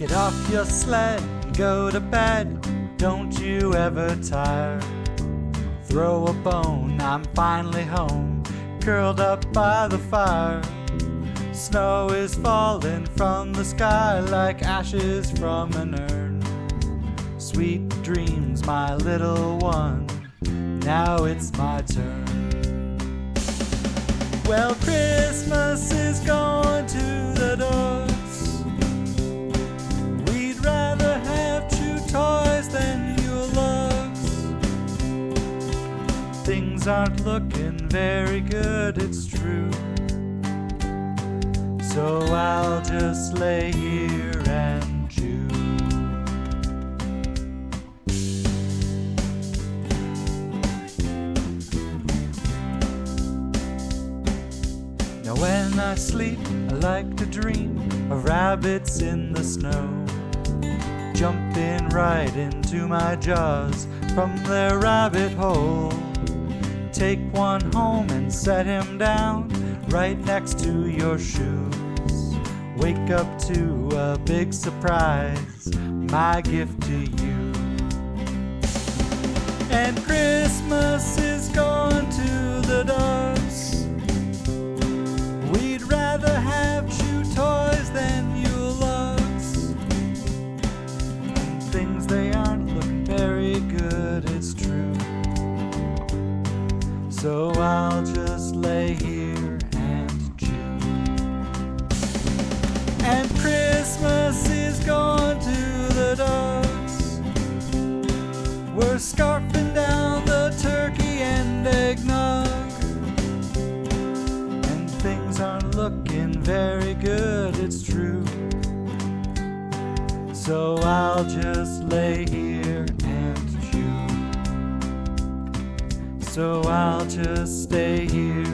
Get off your sled and go to bed. Don't you ever tire. Throw a bone, I'm finally home, curled up by the fire. Snow is falling from the sky like ashes from an urn. Sweet dreams, my little one, now it's my turn. Well, Christmas is going to the doors. We'd rather have chew toys than your lugs. Things aren't looking very good, it's true. So I'll just lay here and chew. Now when I sleep, I like to dream of rabbits in the snow, jumping right into my jaws from their rabbit hole. Take one home and set him down right next to your shoes. Wake up to a big surprise, my gift to you. And Christmas is going to the dogs. We'd rather have chew toys than Yule logs. And things, they aren't looking very good, it's true. So I'll just lay here and chew. And Christmas is going to the dogs. We're scarfing down the turkey and eggnog. And things aren't looking very good, it's true. So I'll just lay here and chew. So I'll just stay here